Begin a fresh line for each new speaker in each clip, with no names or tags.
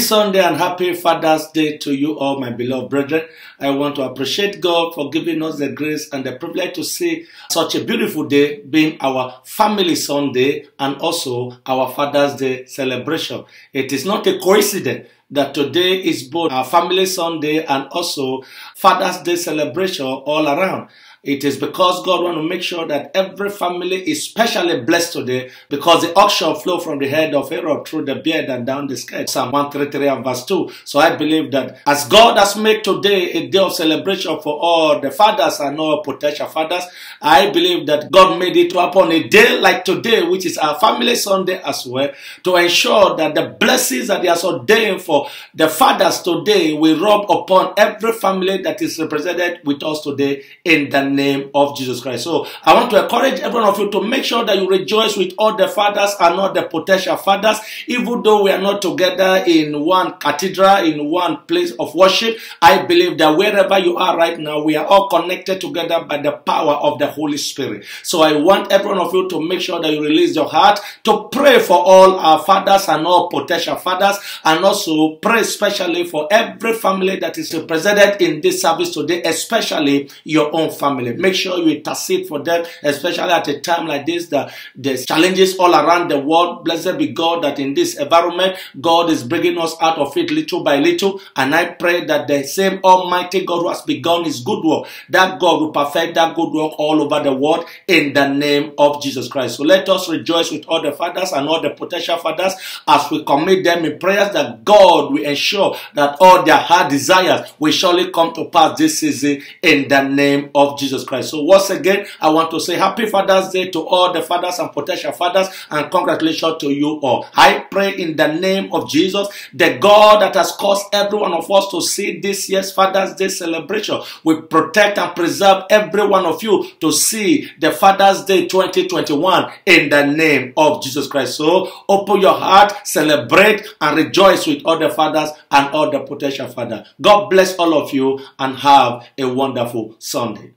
Sunday and happy Father's Day to you all, my beloved brethren. I want to appreciate God for giving us the grace and the privilege to see such a beautiful day, being our Family Sunday and also our Father's Day celebration. It is not a coincidence that today is both our Family Sunday and also Father's Day celebration all around. It is because God wants to make sure that every family is specially blessed today, because the ox flow from the head of Aaron through the beard and down the skirt. Psalm 133 and verse 2. So I believe that as God has made today a day of celebration for all the fathers and all potential fathers, I believe that God made it to happen a day like today, which is our Family Sunday as well, to ensure that the blessings that He has ordained for the fathers today will rub upon every family that is represented with us today in the name of Jesus Christ. So I want to encourage every one of you to make sure that you rejoice with all the fathers and all the potential fathers, even though we are not together in one cathedral, in one place of worship. I believe that wherever you are right now, we are all connected together by the power of the Holy Spirit. So I want every one of you to make sure that you release your heart to pray for all our fathers and all potential fathers, and also pray especially for every family that is represented in this service today, especially your own family. Make sure you intercede for them, especially at a time like this, that there's challenges all around the world. Blessed be God that in this environment, God is bringing us out of it little by little. And I pray that the same Almighty God who has begun His good work, that God will perfect that good work all over the world in the name of Jesus Christ. So let us rejoice with all the fathers and all the potential fathers as we commit them in prayers, that God will ensure that all their heart desires will surely come to pass this season in the name of Jesus Christ. So once again, I want to say happy Father's Day to all the fathers and potential fathers, and congratulations to you all. I pray in the name of Jesus, the God that has caused every one of us to see this year's Father's Day celebration will protect and preserve every one of you to see the Father's Day 2021 in the name of Jesus Christ. So open your heart, celebrate and rejoice with all the fathers and all the potential fathers. God bless all of you and have a wonderful Sunday.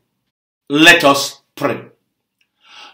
Let us pray.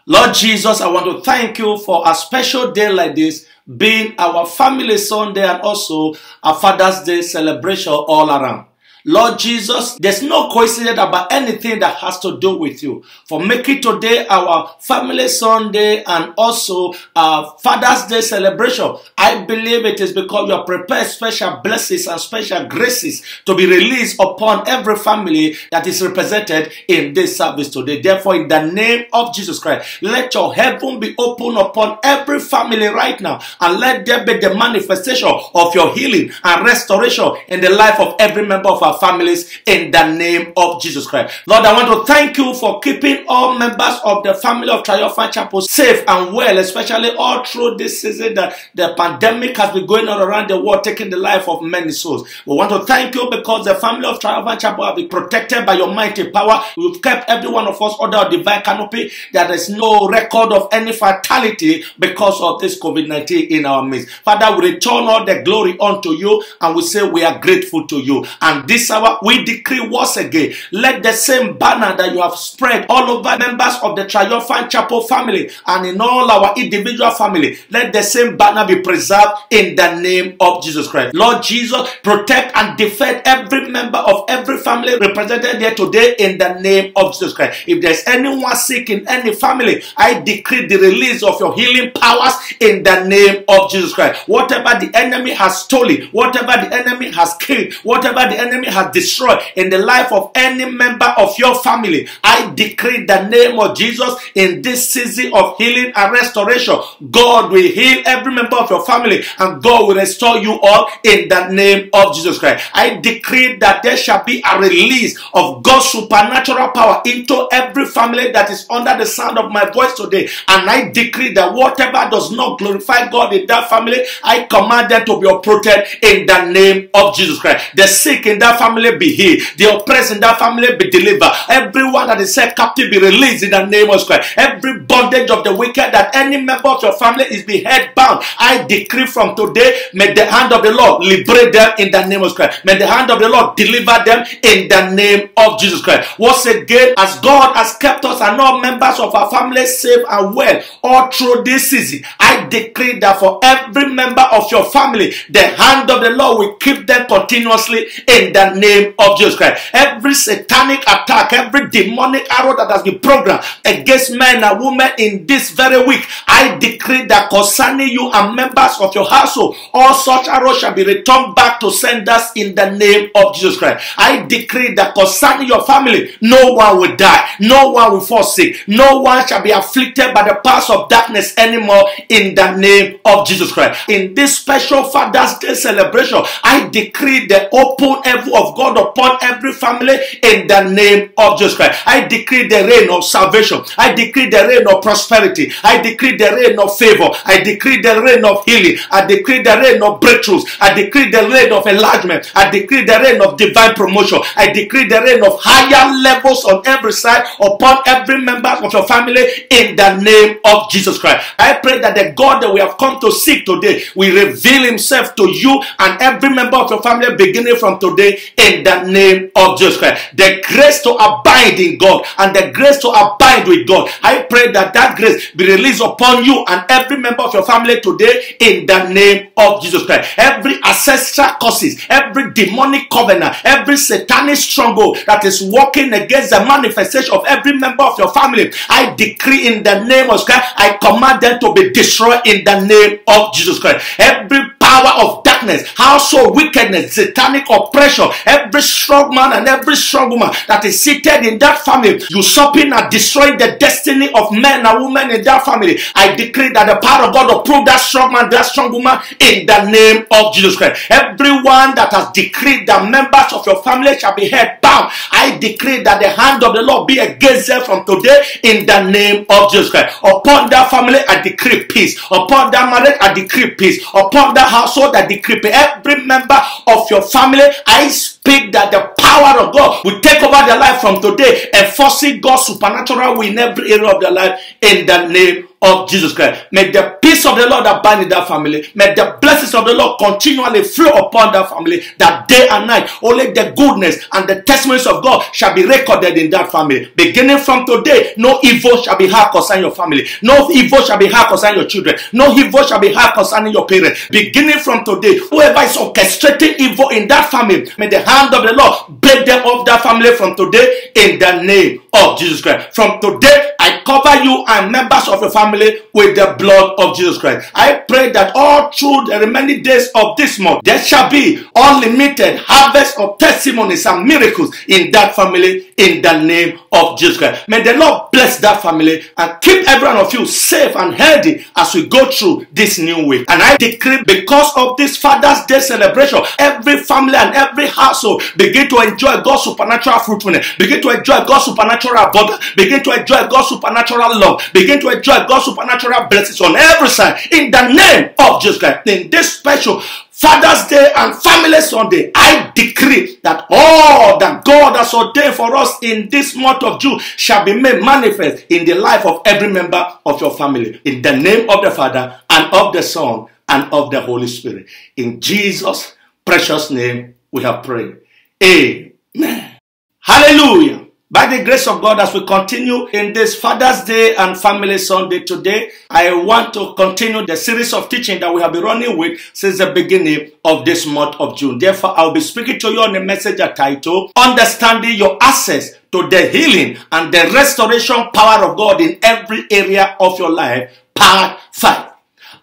Lord Jesus, I want to thank you for a special day like this, being our Family Sunday and also a Father's Day celebration all around. Lord Jesus, there's no coincidence about anything that has to do with you. For making today our Family Sunday and also our Father's Day celebration, I believe it is because you have prepared special blessings and special graces to be released upon every family that is represented in this service today. Therefore, in the name of Jesus Christ, let your heaven be open upon every family right now, and let there be the manifestation of your healing and restoration in the life of every member of our families in the name of Jesus Christ. Lord, I want to thank you for keeping all members of the family of Triumphant Chapel safe and well, especially all through this season that the pandemic has been going on around the world, taking the life of many souls. We want to thank you because the family of Triumphant Chapel have been protected by your mighty power. You've kept every one of us under a divine canopy. There is no record of any fatality because of this COVID-19 in our midst. Father, we return all the glory unto you, and we say we are grateful to you. And this hour, we decree once again, let the same banner that you have spread all over members of the Triumphant Chapel family and in all our individual family, let the same banner be preserved in the name of Jesus Christ. Lord Jesus, protect and defend every member of every family represented here today in the name of Jesus Christ. If there's anyone sick in any family, I decree the release of your healing powers in the name of Jesus Christ. Whatever the enemy has stolen, whatever the enemy has killed, whatever the enemy has destroyed in the life of any member of your family, I decree the name of Jesus in this season of healing and restoration. God will heal every member of your family, and God will restore you all in the name of Jesus Christ. I decree that there shall be a release of God's supernatural power into every family that is under the sound of my voice today, and I decree that whatever does not glorify God in that family, I command them to be uprooted in the name of Jesus Christ. The sick in that family be healed. The oppressed in that family be delivered. Everyone that is set captive be released in the name of Christ. Every bondage of the wicked that any member of your family is being head bound, I decree from today, may the hand of the Lord liberate them in the name of Christ. May the hand of the Lord deliver them in the name of Jesus Christ. Once again, as God has kept us and all members of our family safe and well all through this season, I decree that for every member of your family, the hand of the Lord will keep them continuously in the name of Jesus Christ. Every satanic attack, every demonic arrow that has been programmed against men and women in this very week, I decree that concerning you and members of your household, all such arrows shall be returned back to senders in the name of Jesus Christ. I decree that concerning your family, no one will die, no one will fall sick, no one shall be afflicted by the powers of darkness anymore in the name of Jesus Christ. In this special Father's Day celebration, I decree the open heaven of God upon every family in the name of Jesus Christ. I decree the reign of salvation. I decree the reign of prosperity. I decree the reign of favor. I decree the reign of healing. I decree the reign of breakthroughs. I decree the reign of enlargement. I decree the reign of divine promotion. I decree the reign of higher levels on every side upon every member of your family in the name of Jesus Christ. I pray that the God that we have come to seek today will reveal himself to you and every member of your family beginning from today in the name of Jesus Christ. The grace to abide in God and the grace to abide with God, I pray that that grace be released upon you and every member of your family today in the name of Jesus Christ. Every ancestral curses, every demonic covenant, every satanic stronghold that is working against the manifestation of every member of your family, I decree in the name of Christ, I command them to be destroyed in the name of Jesus Christ. Every power of darkness, household wickedness, satanic oppression, every strong man and every strong woman that is seated in that family, usurping and destroying the destiny of men and women in that family, I decree that the power of God will prove that strong man, that strong woman in the name of Jesus Christ. Everyone that has decreed that members of your family shall be held bound, I decree that the hand of the Lord be against them from today in the name of Jesus Christ. Upon that family, I decree peace. Upon that marriage, I decree peace. Upon that household, I decree peace. Every member of your family, I speak that the power of God will take over their life from today, enforcing God's supernatural will in every area of their life in the name of Jesus Christ. May the peace of the Lord abide in that family. May the blessings of the Lord continually flow upon that family, that day and night only the goodness and the testimonies of God shall be recorded in that family. Beginning from today, no evil shall be heard concerning your family. No evil shall be heard concerning your children. No evil shall be heard concerning your parents. Beginning from today, whoever is orchestrating evil in that family, may the hand of the Lord break them off that family from today in the name of Jesus Christ. From today, I cover you and members of your family with the blood of Jesus Christ. I pray that all through the remaining days of this month, there shall be unlimited harvest of testimonies and miracles in that family in the name of Jesus Christ. May the Lord bless that family and keep every one of you safe and healthy as we go through this new week. And I decree, because of this Father's Day celebration, every family and every household begin to enjoy God's supernatural fruitfulness, begin to enjoy God's supernatural abundance, begin to enjoy God's supernatural love, begin to enjoy God's supernatural blessings on every side in the name of Jesus Christ. In this special Father's Day and Family Sunday, I decree that all that God has ordained for us in this month of June shall be made manifest in the life of every member of your family. In the name of the Father and of the Son and of the Holy Spirit. In Jesus' precious name we have prayed. Amen. Hallelujah. By the grace of God, as we continue in this Father's Day and Family Sunday today, I want to continue the series of teaching that we have been running with since the beginning of this month of June. Therefore, I'll be speaking to you on a message titled, Understanding Your Access to the Healing and the Restoration Power of God in Every Area of Your Life, Part 5.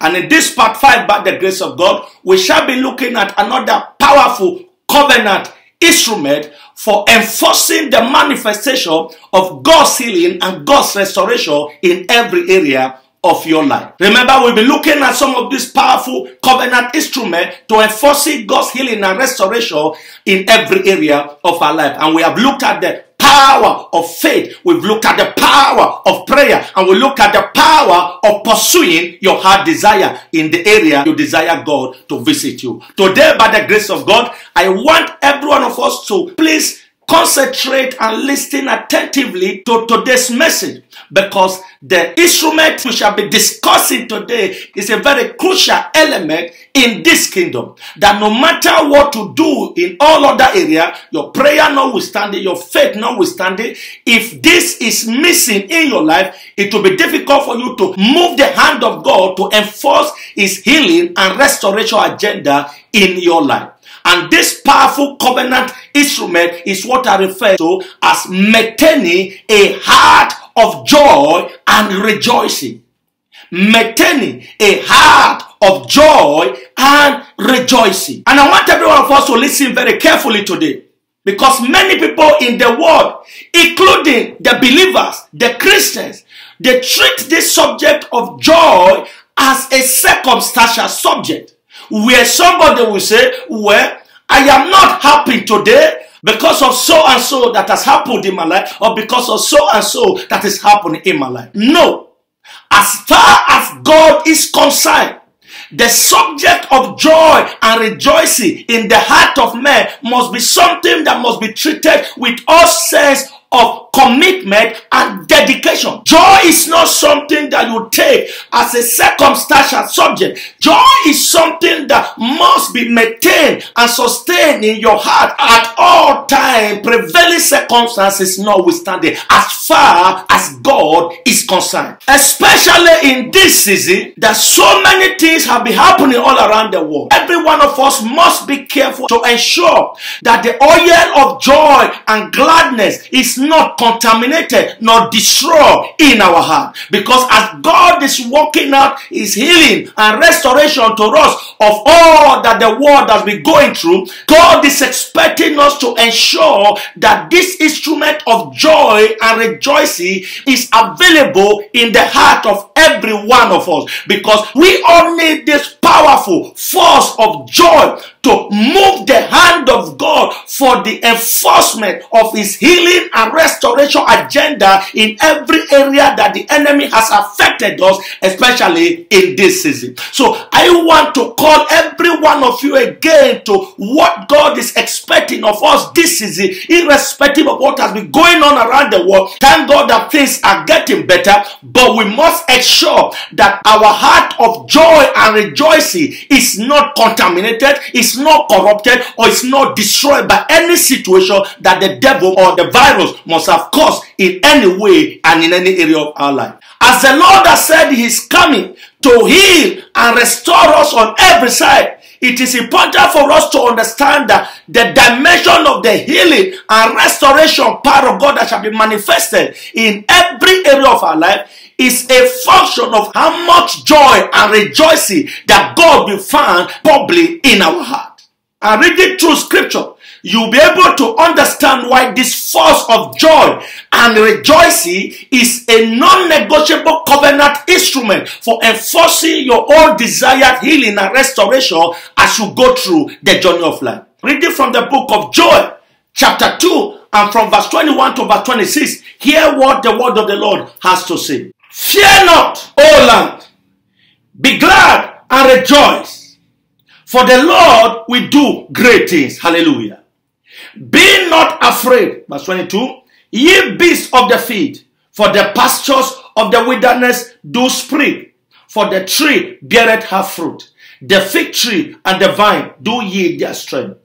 And in this Part 5, by the grace of God, we shall be looking at another powerful covenant instrument for enforcing the manifestation of God's healing and God's restoration in every area of your life. Remember, we'll be looking at some of these powerful covenant instruments to enforcing God's healing and restoration in every area of our life. And we have looked at the power of faith, we've looked at the power of prayer, and we look at the power of pursuing your heart desire in the area you desire God to visit you. Today, by the grace of God, I want every one of us to please concentrate and listen attentively to today's message, because the instrument we shall be discussing today is a very crucial element in this kingdom. That no matter what to do in all other areas, your prayer notwithstanding, your faith notwithstanding, if this is missing in your life, it will be difficult for you to move the hand of God to enforce His healing and restoration agenda in your life. And this powerful covenant instrument is what I refer to as maintaining a heart of joy and rejoicing. Maintaining a heart of joy and rejoicing. And I want every one of us to listen very carefully today, because many people in the world, including the believers, the Christians, they treat this subject of joy as a circumstantial subject, where somebody will say, well, I am not happy today because of so and so that has happened in my life, or because of so and so that is happening in my life. No. As far as God is concerned, the subject of joy and rejoicing in the heart of man must be something that must be treated with all sense of commitment and dedication. Joy is not something that you take as a circumstantial subject. Joy is something that must be maintained and sustained in your heart at all times, prevailing circumstances notwithstanding, as far as God is concerned. Especially in this season, that so many things have been happening all around the world. Every one of us must be careful to ensure that the oil of joy and gladness is not contaminated nor destroyed in our heart, because as God is working out His healing and restoration to us of all that the world has been going through, God is expecting us to ensure that this instrument of joy and rejoicing is available in the heart of every one of us, because we all need this powerful force of joy to move the hand of God for the enforcement of His healing and restoration agenda in every area that the enemy has affected us, especially in this season. So I want to call every one of you again to what God is expecting of us this season, irrespective of what has been going on around the world. Thank God that things are getting better, but we must ensure that our heart of joy and rejoicing is not contaminated, is not corrupted, or is not destroyed by any situation that the devil or the virus must have caused in any way and in any area of our life. As the Lord has said He is coming to heal and restore us on every side, it is important for us to understand that the dimension of the healing and restoration power of God that shall be manifested in every area of our life is a function of how much joy and rejoicing that God will find probably in our heart. And reading through scripture, you'll be able to understand why this force of joy and rejoicing is a non-negotiable covenant instrument for enforcing your own desired healing and restoration as you go through the journey of life. Reading from the book of Joel, chapter 2, and from verse 21 to verse 26, hear what the word of the Lord has to say. Fear not, O land, be glad and rejoice, for the Lord will do great things. Hallelujah. Be not afraid, verse 22, ye beasts of the field, for the pastures of the wilderness do spring, for the tree beareth her fruit, the fig tree and the vine do yield their strength.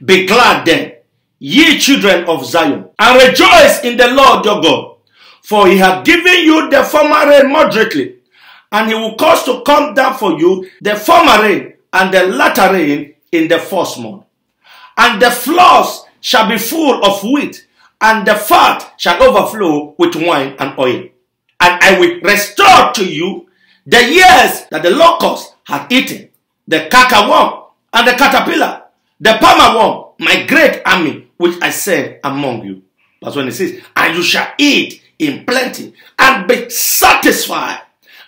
Be glad then, ye children of Zion, and rejoice in the Lord your God, for He hath given you the former rain moderately, and He will cause to come down for you the former rain and the latter rain in the first month. And the floors shall be full of wheat, and the fat shall overflow with wine and oil. And I will restore to you the years that the locust hath eaten, the cankerworm and the caterpillar, the palmerworm, my great army, which I send among you. Verse 26, and you shall eat in plenty and be satisfied,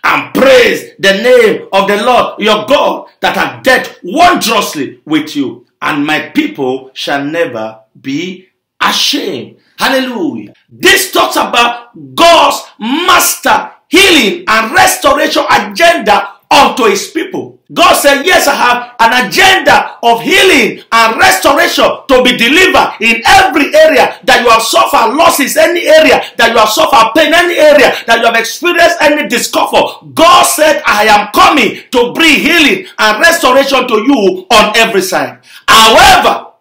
and praise the name of the Lord your God that hath dealt wondrously with you, and my people shall never be ashamed. Hallelujah. This talks about God's master healing and restoration agenda unto his people. God said, yes, I have an agenda of healing and restoration to be delivered in every area that you have suffered losses, any area that you have suffered pain, any area that you have experienced any discomfort. God said, I am coming to bring healing and restoration to you on every side. However,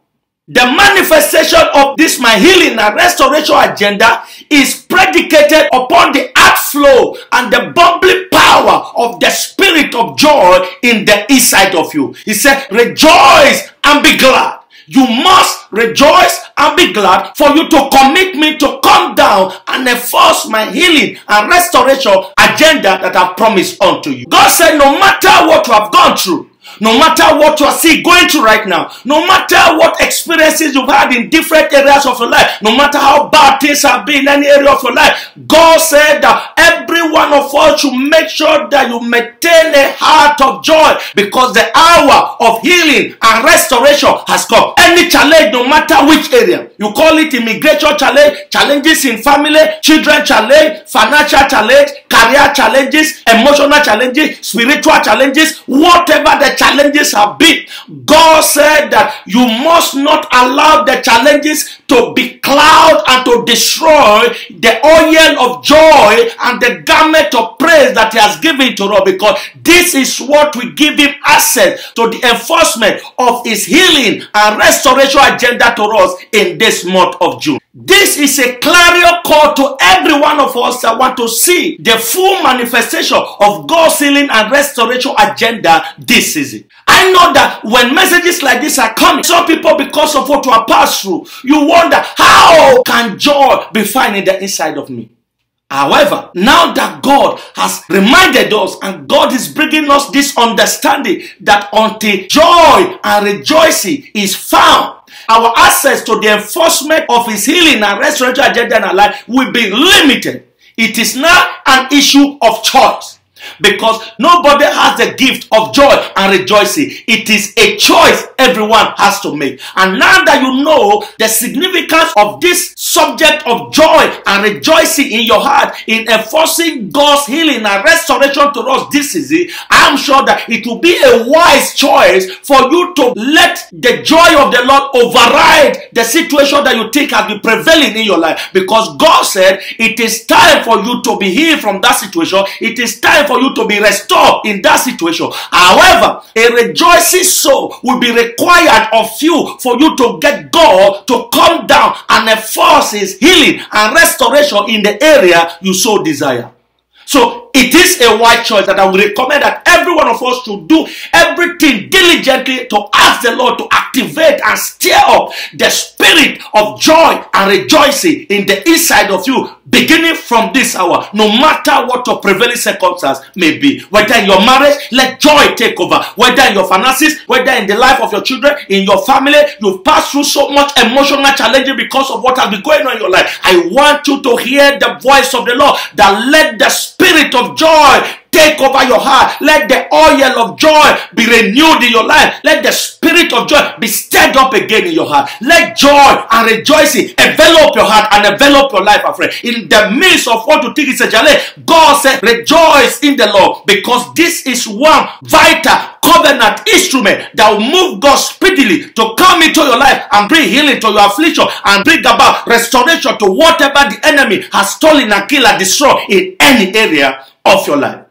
the manifestation of this my healing and restoration agenda is predicated upon the outflow and the bubbling power of the spirit of joy in the inside of you. He said, rejoice and be glad. You must rejoice and be glad for you to commit me to come down and enforce my healing and restoration agenda that I've promised unto you. God said, no matter what you have gone through, no matter what you are going through right now, no matter what experiences you've had in different areas of your life, no matter how bad things have been in any area of your life, God said that every one of us should make sure that you maintain a heart of joy, because the hour of healing and restoration has come. Any challenge, no matter which area, you call it immigration challenge, challenges in family, children challenge, financial challenge, career challenges, emotional challenges, spiritual challenges, whatever the challenges have been, God said that you must not allow the challenges to be cloud and to destroy the oil of joy and the garment of praise that he has given to us, because this is what will give him access to the enforcement of his healing and restoration agenda to us in this month of June. This is a clarion call to every one of us that want to see the full manifestation of God's healing and restoration agenda this season. I know that when messages like this are coming, some people, because of what you have passed through, you wonder, how can joy be found in the inside of me? However, now that God has reminded us and God is bringing us this understanding that until joy and rejoicing is found, our access to the enforcement of his healing and restoration agenda in our life will be limited. It is not an issue of choice, because nobody has the gift of joy and rejoicing. It is a choice everyone has to make. And now that you know the significance of this subject of joy and rejoicing in your heart, in enforcing God's healing and restoration to us this season, I am sure that it will be a wise choice for you to let the joy of the Lord override the situation that you think has been prevailing in your life. Because God said it is time for you to be healed from that situation. It is time for you to be restored in that situation. However, a rejoicing soul will be required of you for you to get God to come down and enforce his healing and restoration in the area you so desire. So it is a wise choice that I would recommend that every one of us should do everything diligently to ask the Lord to activate and stir up the spirit of joy and rejoicing in the inside of you, beginning from this hour, no matter what your prevailing circumstance may be. Whether in your marriage, let joy take over. Whether in your finances, whether in the life of your children, in your family, you've passed through so much emotional challenges because of what has been going on in your life. I want you to hear the voice of the Lord, that let the spirit of joy take over your heart. Let the oil of joy be renewed in your life. Let the spirit of joy be stirred up again in your heart. Let joy and rejoicing envelop your heart and envelop your life, my friend. In the midst of what you think is a challenge, God said, rejoice in the Lord, because this is one vital covenant instrument that will move God speedily to come into your life and bring healing to your affliction and bring about restoration to whatever the enemy has stolen and killed and destroyed in any area of your life.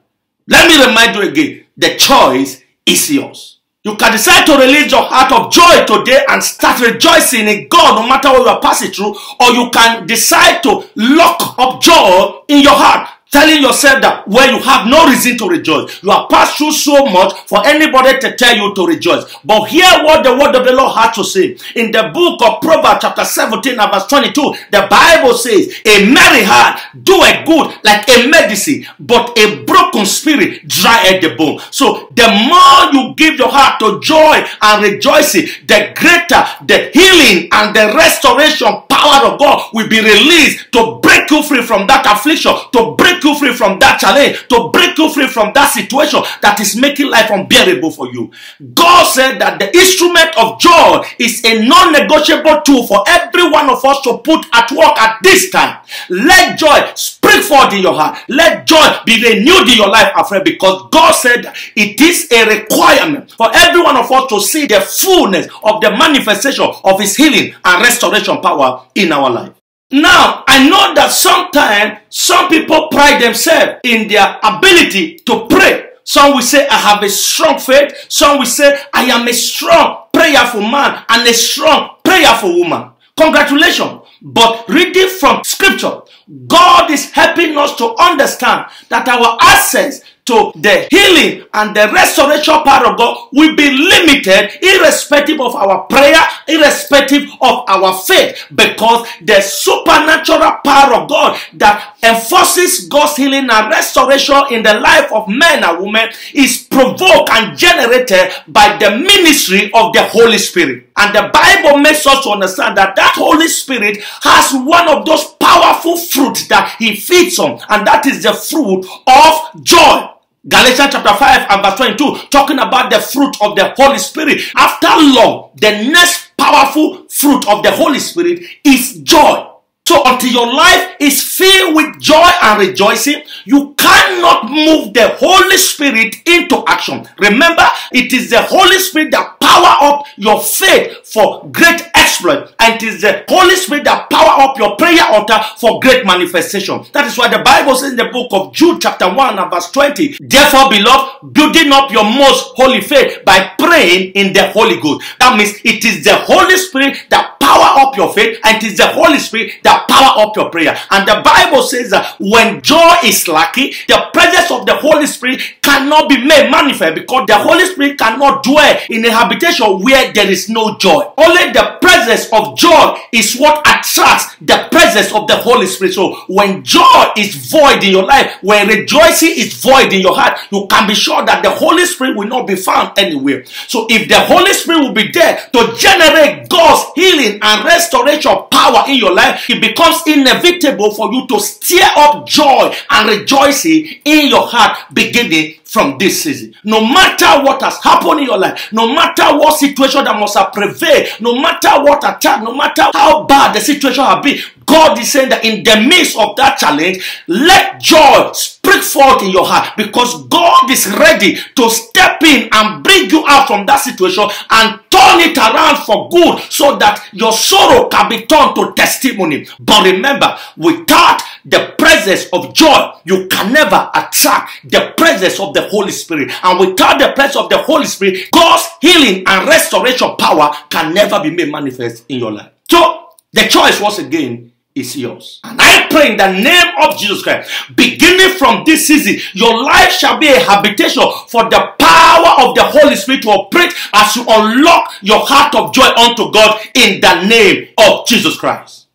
Let me remind you again, the choice is yours. You can decide to release your heart of joy today and start rejoicing in God no matter what you are passing through, or you can decide to lock up joy in your heart, telling yourself that where you have no reason to rejoice. You have passed through so much for anybody to tell you to rejoice. But hear what the word of the Lord had to say. In the book of Proverbs chapter 17 and verse 22, the Bible says, a merry heart doeth good like a medicine, but a broken spirit drieth the bone. So the more you give your heart to joy and rejoicing, the greater the healing and the restoration power power of God will be released to break you free from that affliction, to break you free from that challenge, to break you free from that situation that is making life unbearable for you. God said that the instrument of joy is a non-negotiable tool for every one of us to put at work at this time. Let joy spring forth in your heart. Let joy be renewed in your life afresh, because God said it is a requirement for every one of us to see the fullness of the manifestation of His healing and restoration power in our life. Now, I know that sometimes some people pride themselves in their ability to pray. Some will say, I have a strong faith. Some will say, I am a strong prayerful man and a strong prayerful woman. Congratulations. But reading from scripture, God is helping us to understand that our access to the healing and the restoration power of God will be limited irrespective of our prayer, irrespective of our faith, because the supernatural power of God that enforces God's healing and restoration in the life of men and women is provoked and generated by the ministry of the Holy Spirit. And the Bible makes us to understand that that Holy Spirit has one of those powerful fruits that He feeds on, and that is the fruit of joy. Galatians chapter 5 and verse 22, talking about the fruit of the Holy Spirit. After long, the next powerful fruit of the Holy Spirit is joy. So until your life is filled with joy and rejoicing, you cannot move the Holy Spirit into action. Remember, it is the Holy Spirit that power up your faith for great exploit, and it is the Holy Spirit that power up your prayer altar for great manifestation. That is why the Bible says in the book of Jude chapter 1 and verse 20, therefore, beloved, building up your most holy faith by praying in the Holy Ghost. That means it is the Holy Spirit that power up your faith, and it is the Holy Spirit that power up your prayer. And the Bible says that when joy is lacking, the presence of the Holy Spirit cannot be made manifest, because the Holy Spirit cannot dwell in a habitation where there is no joy. Only the presence of joy is what attracts the presence of the Holy Spirit. So when joy is void in your life, when rejoicing is void in your heart, you can be sure that the Holy Spirit will not be found anywhere. So if the Holy Spirit will be there to generate God's healing and restoration power in your life, it becomes inevitable for you to stir up joy and rejoicing in your heart beginning from this season. No matter what has happened in your life, no matter what situation that must have prevailed, no matter what attack, no matter how bad the situation has been, God is saying that in the midst of that challenge, let joy spring forth in your heart, because God is ready to step in and bring you out from that situation and turn it around for good, so that your sorrow can be turned to testimony. But remember, without the presence of joy, you can never attract the presence of the Holy Spirit. And without the presence of the Holy Spirit, God's healing and restoration power can never be made manifest in your life. So, the choice once again is yours. And I pray in the name of Jesus Christ, beginning from this season, your life shall be a habitation for the power of the Holy Spirit to operate as you unlock your heart of joy unto God in the name of Jesus Christ.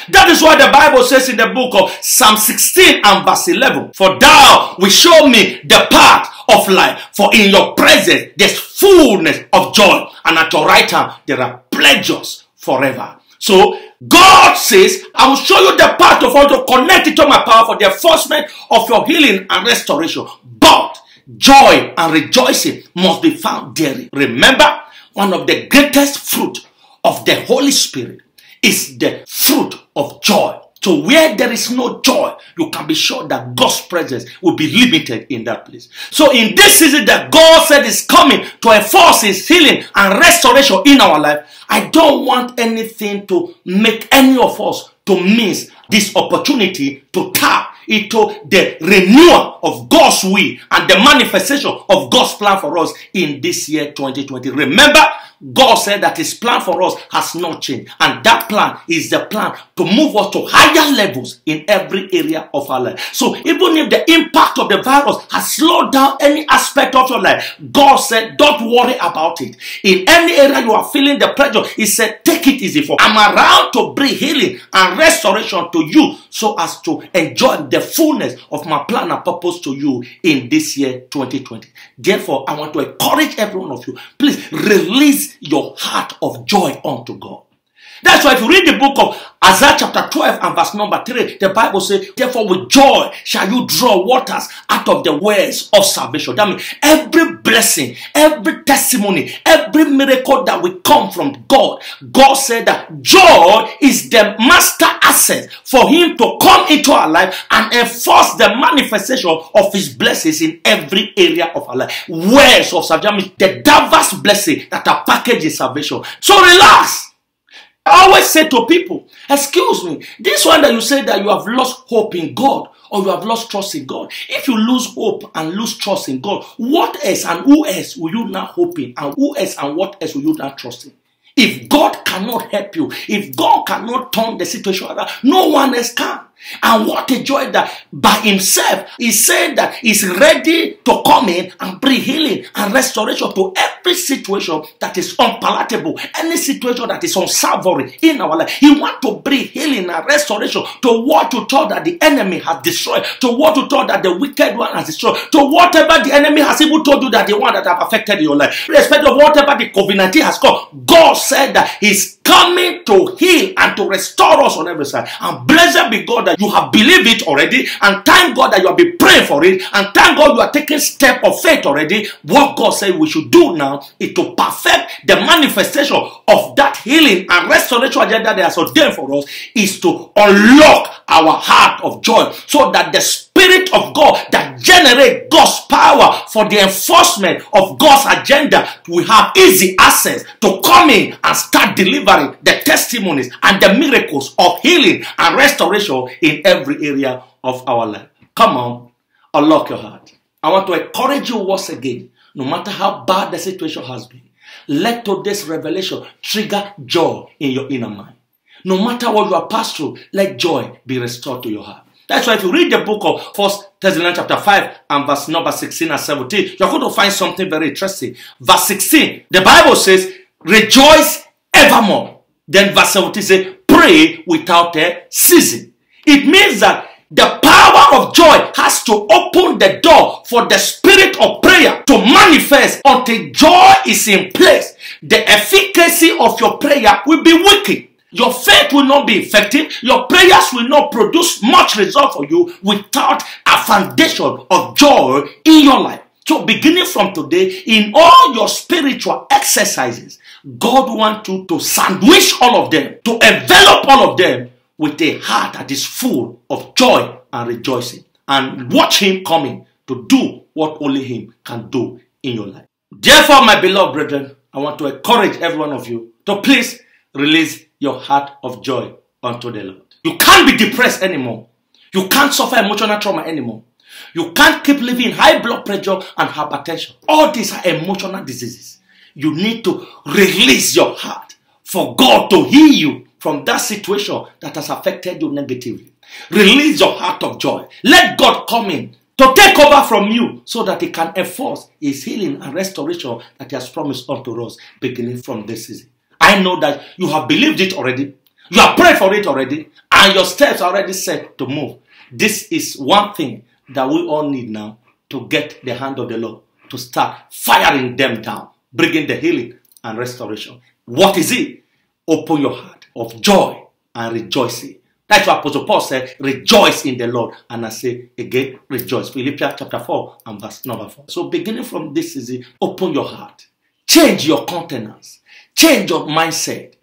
That is why the Bible says in the book of Psalm 16 and verse 11, for thou wilt show me the path of life, for in your presence there's fullness of joy, and at your right hand there are pleasures forever. So God says, I will show you the path of how to connect it to my power for the enforcement of your healing and restoration. But joy and rejoicing must be found daily. Remember, one of the greatest fruit of the Holy Spirit is the fruit of joy. So where there is no joy, you can be sure that God's presence will be limited in that place. So in this season that God said is coming to enforce His healing and restoration in our life, I don't want anything to make any of us to miss this opportunity to tap into the renewal of God's will and the manifestation of God's plan for us in this year 2020. Remember, God said that His plan for us has not changed, and that plan is the plan to move us to higher levels in every area of our life. So even if the impact of the virus has slowed down any aspect of your life, God said don't worry about it. In any area you are feeling the pressure, He said take it easy, for I'm around to bring healing and restoration to you, so as to enjoy the fullness of my plan and purpose to you in this year 2020. Therefore, I want to encourage every one of you, please release your heart of joy unto God. That's why if you read the book of Isaiah chapter 12 and verse number 3, the Bible says, therefore with joy shall you draw waters out of the wells of salvation. That means every blessing, every testimony, every miracle that will come from God, God said that joy is the master asset for him to come into our life and enforce the manifestation of his blessings in every area of our life. Wells of salvation means the diverse blessing that are packaged in salvation. So relax. I always say to people, excuse me, this one that you say that you have lost hope in God or you have lost trust in God. If you lose hope and lose trust in God, what else and who else will you now hope in? And who else and what else will you now trust in? If God cannot help you, if God cannot turn the situation around, no one else can. And what a joy that by himself he said that he's ready to come in and bring healing and restoration to every situation that is unpalatable, any situation that is unsavory in our life. He wants to bring healing and restoration to what you thought that the enemy has destroyed, to what you thought that the wicked one has destroyed, to whatever the enemy has even told you that the one that have affected your life, irrespective of whatever the COVID-19 has come. God said that he's coming to heal and to restore us on every side. And blessed be God that you have believed it already, and thank God that you have been praying for it, and thank God you are taking step of faith already. What God said we should do now is to perfect the manifestation of that healing and restoration agenda that has ordained for us, is to unlock our heart of joy, so that the Spirit of God that generates God's power for the enforcement of God's agenda will have easy access to come in and start delivering the testimonies and the miracles of healing and restoration in every area of our life. Come on, unlock your heart. I want to encourage you once again, no matter how bad the situation has been, let today's revelation trigger joy in your inner mind. No matter what you are passed through, let joy be restored to your heart. That's why if you read the book of 1 Thessalonians chapter 5 and verse number 16 and 17, you're going to find something very interesting. Verse 16, the Bible says, rejoice evermore. Then verse 17 says, pray without ceasing. It means that the power of joy has to open the door for the spirit of prayer to manifest. Until joy is in place, the efficacy of your prayer will be weakened. Your faith will not be effective. Your prayers will not produce much result for you without a foundation of joy in your life. So beginning from today, in all your spiritual exercises, God wants you to sandwich all of them, to envelop all of them with a heart that is full of joy and rejoicing. And watch him coming to do what only him can do in your life. Therefore, my beloved brethren, I want to encourage every one of you to please release your heart of joy unto the Lord. You can't be depressed anymore. You can't suffer emotional trauma anymore. You can't keep living high blood pressure and hypertension. All these are emotional diseases. You need to release your heart for God to heal you from that situation that has affected you negatively. Release your heart of joy. Let God come in to take over from you so that he can enforce his healing and restoration that he has promised unto us beginning from this season. I know that you have believed it already. You have prayed for it already. And your steps are already set to move. This is one thing that we all need now to get the hand of the Lord to start firing them down, bringing the healing and restoration. What is it? Open your heart of joy and rejoicing. That's what Apostle Paul said, rejoice in the Lord. And I say again, rejoice. Philippians chapter 4 and verse number 4. So beginning from this season, open your heart. Change your countenance. Change your mindset.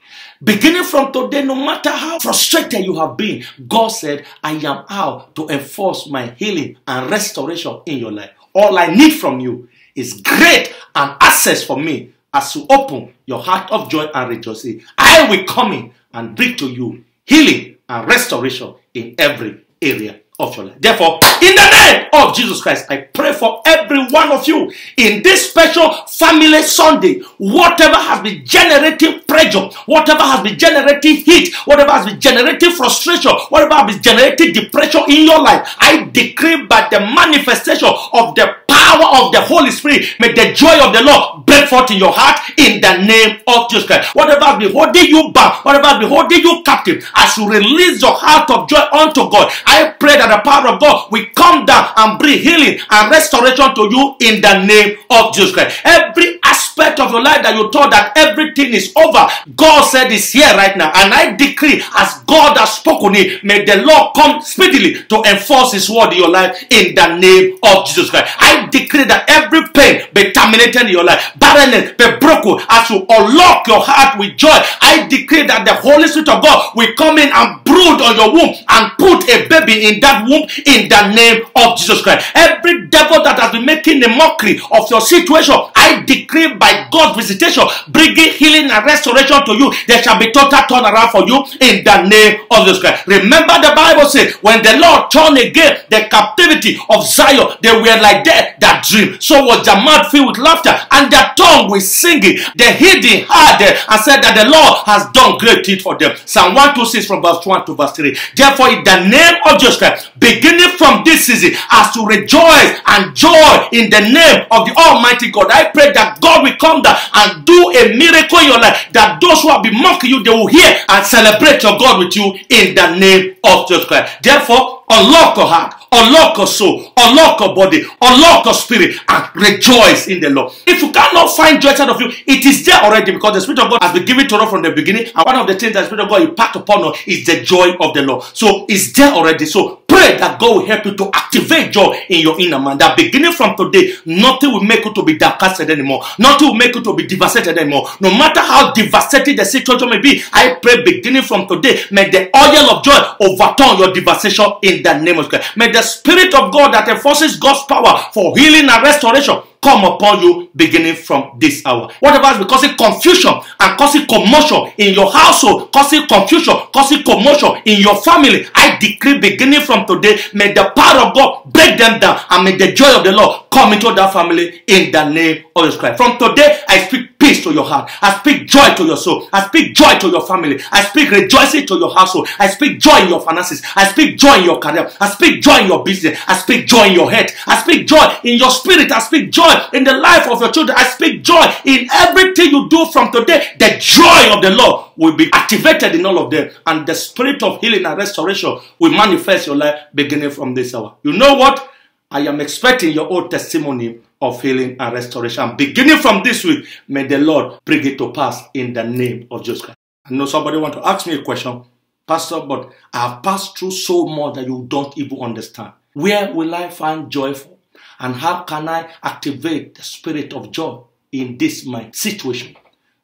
Beginning from today, no matter how frustrated you have been, God said, I am out to enforce my healing and restoration in your life. All I need from you is great and access for me as you open your heart of joy and rejoicing. I will come in and bring to you healing and restoration in every area of your life. Therefore, in the name of Jesus Christ, I pray for every one of you in this special family Sunday. Whatever has been generating pressure, whatever has been generating heat, whatever has been generating frustration, whatever has been generating depression in your life, I decree by the manifestation of the power of the Holy Spirit, may the joy of the Lord break forth in your heart in the name of Jesus Christ. Whatever has been holding you back, whatever has been holding you captive, as you release your heart of joy unto God, I pray that that the power of God will come down and bring healing and restoration to you in the name of Jesus Christ. Every aspect of your life that you thought that everything is over, God said is here right now. And I decree, as God has spoken it, may the Lord come speedily to enforce his word in your life in the name of Jesus Christ. I decree that every pain be terminated in your life, barrenness be broken as you unlock your heart with joy. I decree that the Holy Spirit of God will come in and brood on your womb and put a baby in that womb in the name of Jesus Christ. Every devil that has been making a mockery of your situation, I decree by God's visitation, bringing healing and restoration to you, there shall be total turnaround for you in the name of Jesus Christ. Remember, the Bible says, when the Lord turned again the captivity of Zion, they were like that dream. So was their mouth filled with laughter and their tongue was singing. They hid in heart and said that the Lord has done great things for them. Psalm 126 from verse 1 to verse 3. Therefore, in the name of Jesus Christ, beginning from this season, as to rejoice and joy in the name of the Almighty God, I pray that God will come down and do a miracle in your life, that those who have been mocking you, they will hear and celebrate your God with you in the name of Jesus Christ. Therefore, unlock your heart, unlock your soul, unlock your body, unlock your spirit, and rejoice in the Lord. If you cannot find joy inside of you, it is there already, because the Spirit of God has been given to us from the beginning, and one of the things that the Spirit of God impart upon us is the joy of the Lord. So it's there already. So pray that God will help you to activate joy in your inner man, that beginning from today, nothing will make you to be downcasted anymore. Nothing will make you to be devastated anymore. No matter how devastated the situation may be, I pray beginning from today, may the oil of joy overturn your devastation in the name of God. May the Spirit of God that enforces God's power for healing and restoration come upon you beginning from this hour. Whatever has been causing confusion and causing commotion in your household, causing confusion, causing commotion in your family, I decree beginning from today, may the power of God break them down, and may the joy of the Lord come into that family in the name of Jesus Christ. From today, I speak peace to your heart. I speak joy to your soul. I speak joy to your family. I speak rejoicing to your household. I speak joy in your finances. I speak joy in your career. I speak joy in your business. I speak joy in your head. I speak joy in your spirit. I speak joy in the life of your children. I speak joy in everything you do from today. The joy of the Lord will be activated in all of them, and the spirit of healing and restoration will manifest your life beginning from this hour. You know what? I am expecting your own testimony of healing and restoration. Beginning from this week, may the Lord bring it to pass in the name of Jesus Christ. I know somebody want to ask me a question, Pastor, but I have passed through so much that you don't even understand. Where will I find joyful? And how can I activate the spirit of joy in this my situation?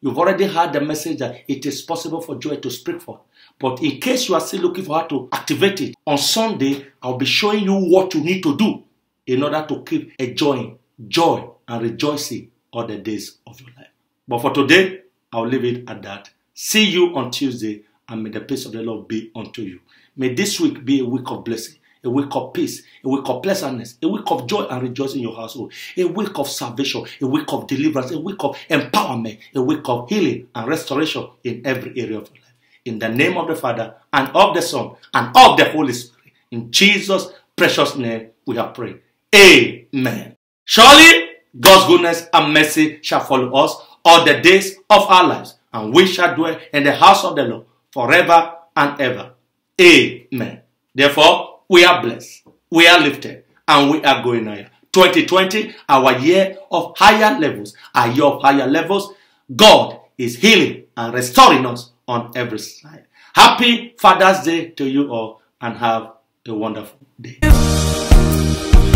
You've already heard the message that it is possible for joy to speak forth. But in case you are still looking for how to activate it, on Sunday, I'll be showing you what you need to do in order to keep enjoying joy and rejoicing all the days of your life. But for today, I'll leave it at that. See you on Tuesday, and may the peace of the Lord be unto you. May this week be a week of blessing, a week of peace, a week of pleasantness, a week of joy and rejoicing in your household, a week of salvation, a week of deliverance, a week of empowerment, a week of healing and restoration in every area of your life. In the name of the Father, and of the Son, and of the Holy Spirit. In Jesus' precious name we have prayed. Amen. Surely God's goodness and mercy shall follow us all the days of our lives, and we shall dwell in the house of the Lord forever and ever. Amen. Therefore, we are blessed, we are lifted, and we are going higher. 2020, our year of higher levels, our year of higher levels. God is healing and restoring us on every side. Happy Father's Day to you all, and have a wonderful day.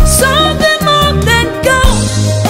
Something more than gold.